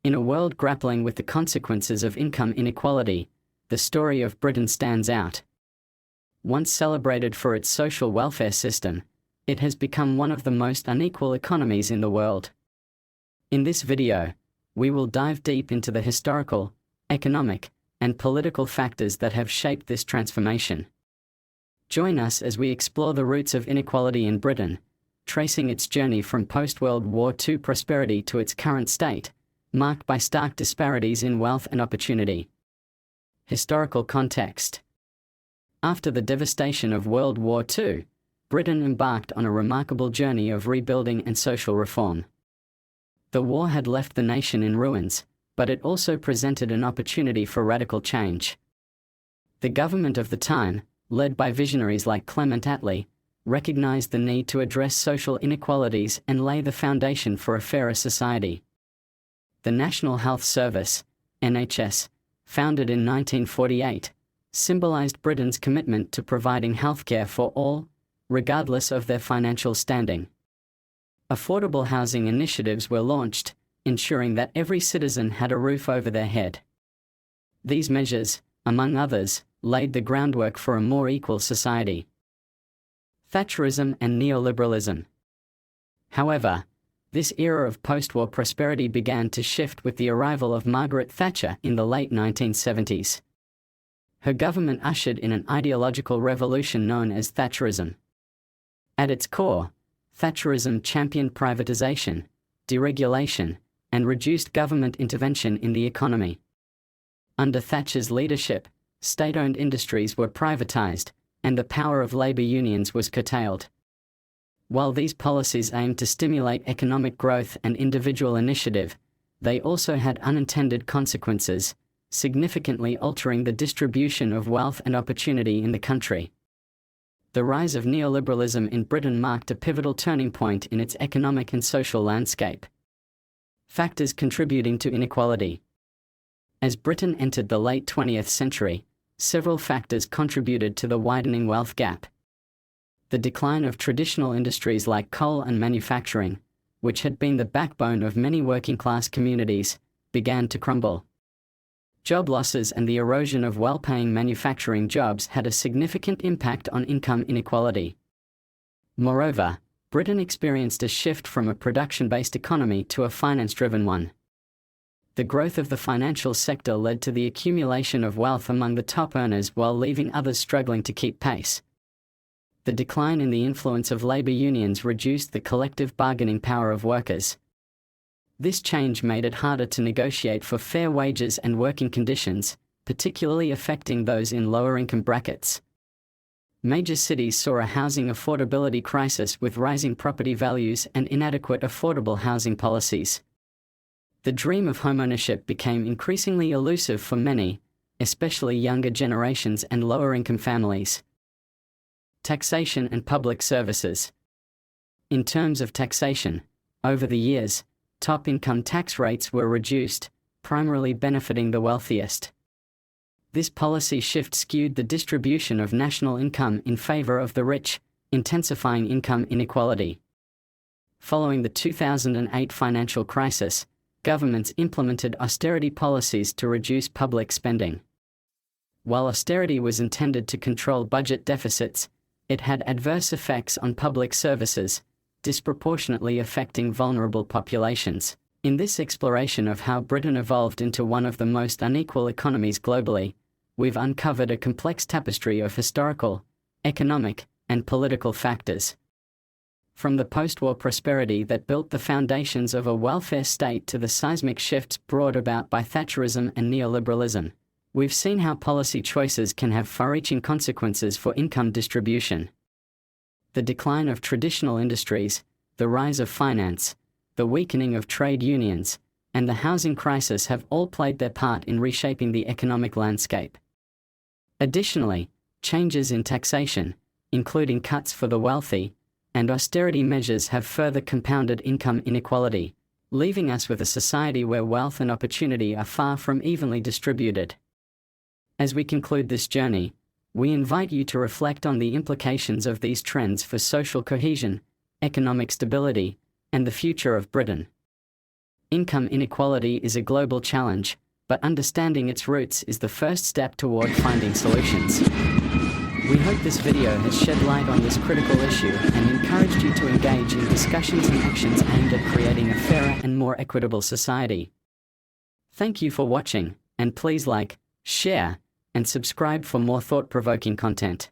In a world grappling with the consequences of income inequality, the story of Britain stands out. Once celebrated for its social welfare system, it has become one of the most unequal economies in the world. In this video, we will dive deep into the historical, economic, and political factors that have shaped this transformation. Join us as we explore the roots of inequality in Britain, tracing its journey from post-World War II prosperity to its current state, marked by stark disparities in wealth and opportunity. Historical context. After the devastation of World War II, Britain embarked on a remarkable journey of rebuilding and social reform. The war had left the nation in ruins, but it also presented an opportunity for radical change. The government of the time, led by visionaries like Clement Attlee, recognized the need to address social inequalities and lay the foundation for a fairer society. The National Health Service, NHS, founded in 1948, symbolized Britain's commitment to providing healthcare for all, regardless of their financial standing. Affordable housing initiatives were launched, ensuring that every citizen had a roof over their head. These measures, among others, laid the groundwork for a more equal society. Thatcherism and Neoliberalism. However, this era of post-war prosperity began to shift with the arrival of Margaret Thatcher in the late 1970s. Her government ushered in an ideological revolution known as Thatcherism. At its core, Thatcherism championed privatization, deregulation, and reduced government intervention in the economy. Under Thatcher's leadership, state-owned industries were privatized, and the power of labor unions was curtailed. While these policies aimed to stimulate economic growth and individual initiative, they also had unintended consequences, significantly altering the distribution of wealth and opportunity in the country. The rise of neoliberalism in Britain marked a pivotal turning point in its economic and social landscape. Factors contributing to inequality. As Britain entered the late 20th century, several factors contributed to the widening wealth gap. The decline of traditional industries like coal and manufacturing, which had been the backbone of many working-class communities, began to crumble. Job losses and the erosion of well-paying manufacturing jobs had a significant impact on income inequality. Moreover, Britain experienced a shift from a production-based economy to a finance-driven one. The growth of the financial sector led to the accumulation of wealth among the top earners while leaving others struggling to keep pace. The decline in the influence of labor unions reduced the collective bargaining power of workers. This change made it harder to negotiate for fair wages and working conditions, particularly affecting those in lower income brackets. Major cities saw a housing affordability crisis with rising property values and inadequate affordable housing policies. The dream of homeownership became increasingly elusive for many, especially younger generations and lower income families. Taxation and public services. In terms of taxation, over the years, top income tax rates were reduced, primarily benefiting the wealthiest. This policy shift skewed the distribution of national income in favor of the rich, intensifying income inequality. Following the 2008 financial crisis, governments implemented austerity policies to reduce public spending. While austerity was intended to control budget deficits, it had adverse effects on public services, disproportionately affecting vulnerable populations. In this exploration of how Britain evolved into one of the most unequal economies globally, we've uncovered a complex tapestry of historical, economic, and political factors. From the post-war prosperity that built the foundations of a welfare state to the seismic shifts brought about by Thatcherism and neoliberalism, we've seen how policy choices can have far-reaching consequences for income distribution. The decline of traditional industries, the rise of finance, the weakening of trade unions, and the housing crisis have all played their part in reshaping the economic landscape. Additionally, changes in taxation, including cuts for the wealthy, and austerity measures have further compounded income inequality, leaving us with a society where wealth and opportunity are far from evenly distributed. As we conclude this journey, we invite you to reflect on the implications of these trends for social cohesion, economic stability, and the future of Britain. Income inequality is a global challenge, but understanding its roots is the first step toward finding solutions. We hope this video has shed light on this critical issue and encouraged you to engage in discussions and actions aimed at creating a fairer and more equitable society. Thank you for watching, and please like, share, and subscribe for more thought-provoking content.